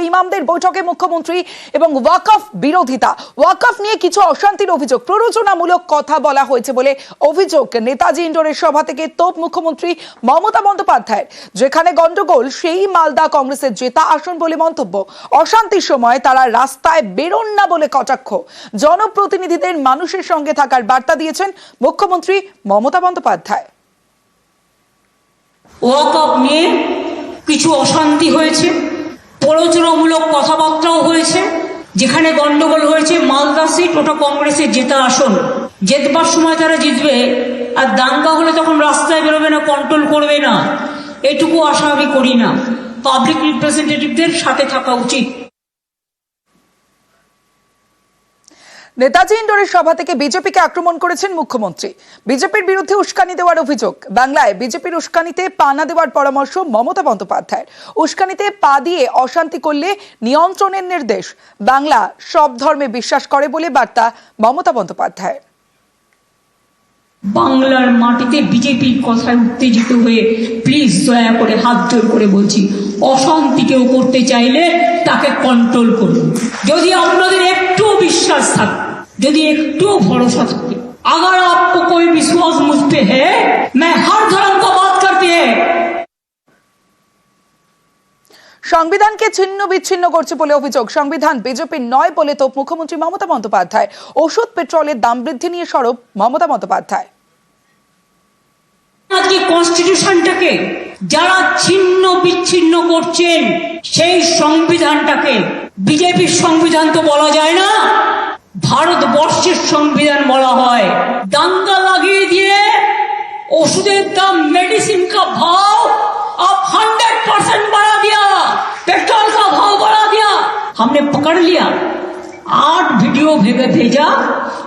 ইমামদের বৈঠকে মুখ্যমন্ত্রী এবং ওয়াকফ বিরোধিতা। ওয়াকফ নিয়ে কিছু অশান্তির অভিযোগ, প্ররোচনামূলক কথা বলা হয়েছে বলে অভিযোগ। নেতাজি ইন্ডোরের সভা থেকে তোপ মুখ্যমন্ত্রী মমতা বন্দ্যোপাধ্যায়ের। যেখানে গন্ডগোল সেই মালদা কংগ্রেসের জেতা আসন বলে মন্তব্য। অশান্তির সময় তারা রাস্তায় বেরোন না বলে কটাক্ষ। জনপ্রতিনিধিদের মানুষের সঙ্গে থাকার বার্তা দিয়েছেন মুখ্যমন্ত্রী মমতা বন্দ্যোপাধ্যায়। ওয়াকফ নিয়ে কিছু অশান্তি হয়েছে, প্ররোচনামূলক কথাবার্তাও হয়েছে। যেখানে গন্ডগোল হয়েছে মালদা সিট, ওটা কংগ্রেসের জেতা আসন। জেতবার সময় তারা জিতবে, আর দাঙ্গা হলে তখন রাস্তায় বেরোবে না, কন্ট্রোল করবে না। এটুকু আশা আমি করি না। পাবলিক রিপ্রেজেন্টেটিভদের সাথে থাকা উচিত। নেতাজি ইন্ডোরের সভা থেকে বিজেপিকে আক্রমণ করেছেন মুখ্যমন্ত্রী। বিজেপির বিরুদ্ধে উস্কানি দেওয়ার অভিযোগ। বাংলায় বিজেপির উস্কানিতে পা না দেওয়ার পরামর্শ মমতা বন্দ্যোপাধ্যায়ের। উস্কানিতে পা দিয়ে অশান্তি করলে নিয়ন্ত্রণের নির্দেশ। বাংলা সব ধর্মে বিশ্বাস করে বলে বার্তা মমতা বন্দ্যোপাধ্যায়ের। বাংলার মাটিতে বিজেপির কথায় উত্তেজিত হয়ে প্লিজ দয়া করে হাত জোর করে বলছি, অশান্তি কেউ করতে চাইলে তাকে কন্ট্রোল করুন। যদি আপনাদের একটু বিশ্বাস থাকে, যদি একটু ভरोसा থাকে, अगर आपको कोई विश्वास मुझ पे है, मैं हर धर्म को बात करती है। সংবিধানকে ছিন্ন বিচ্ছিন্ন করছে বলে অভিযোগ। সংবিধান বিজেপির নয় বলে তো মুখ্যমন্ত্রী মমতা বন্দ্যোপাধ্যায়। ওষুধ পেট্রোলের দাম বৃদ্ধি নিয়ে সরব মমতা বন্দ্যোপাধ্যায়। আজকে কনস্টিটিউশনটাকে যারা ছিন্ন বিচ্ছিন্ন করছেন, সেই সংবিধানটাকে বিজেপির সংবিধান তো বলা যায় না, ভারতবর্ষের সংবিধান বলা হয়। দাঙ্গা লাগিয়ে দিয়ে ওষুধের দাম, मेडिसिन का भाव अब 100% बढ़ा दिया, पेट्रोल का भाव बढ़ा दिया। हमने पकड़ लिया, 8 वीडियो भेजा,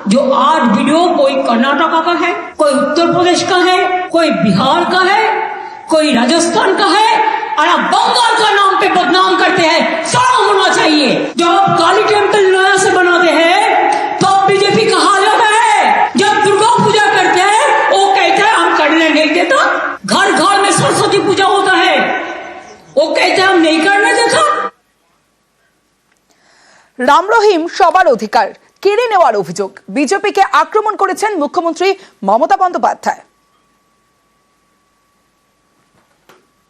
जो 8 वीडियो कोई कर्नाटका का है, कोई उत्तर प्रदेश का है, कोई बिहार का है, कोई राजस्थान का है, और आप बंगाल का नाम पे बदनाम करते हैं। शर्म होना चाहिए। जब आप काली टेम्पल नया से बनाते हैं तो बीजेपी का हालत है। जब दुर्गा पूजा करते हैं वो कहते हैं हम करने नहीं देता। घर घर में सरस्वती पूजा होता है, वो कहते हैं हम नहीं करने देता। রাম রহিম সবার অধিকার কেড়ে নেওয়ার অভিযোগ। বিজেপিকে আক্রমণ করেছেন মুখ্যমন্ত্রী মমতা বন্দ্যোপাধ্যায়।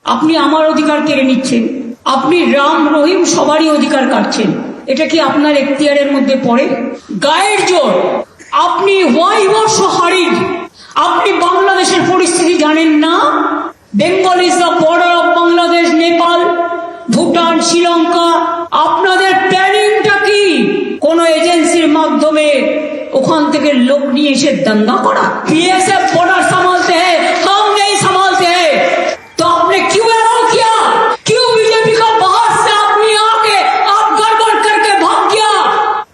আপনি আমার অধিকার কেড়ে নিচ্ছেন, আপনি রাম রহিম সবারই অধিকার কাটছেন। এটা কি আপনার এখতিয়ারের মধ্যে পড়ে? গায়ের জোর। আপনি হোয়াই বর্ষ হারিয়ে, আপনি বাংলাদেশের পরিস্থিতি জানেন না? Bengal is the border of Bangladesh, Nepal, Bhutan, Sri Lanka. আপনাদের প্ল্যানিংটা কি? কোন এজেন্সির মাধ্যমে ওখান থেকে লোক নিয়ে এসে দাঙ্গা করা? बीएसएफ बॉर्डर संभालते हैं, हम नहीं संभालते हैं। तो आपने क्यों अलाउ किया? क्यों बीजेपी का बाहर से आदमी आके आप गड़बड़ करके भाग गया?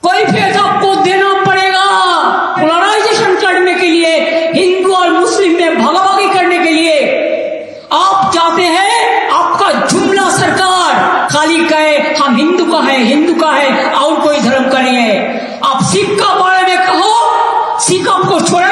कोई फेस आपको देना पड़ेगा। पोलराइजेशन करने के लिए, हिंदू और मुस्लिम में भागाभागी करने के लिए आप चाहते हैं आपका जुमला सरकार खाली कहे हम हिंदू का है और कोई धर्म का नहीं है। आप सिख का बारे में कहो, सिख आपको छोड़ा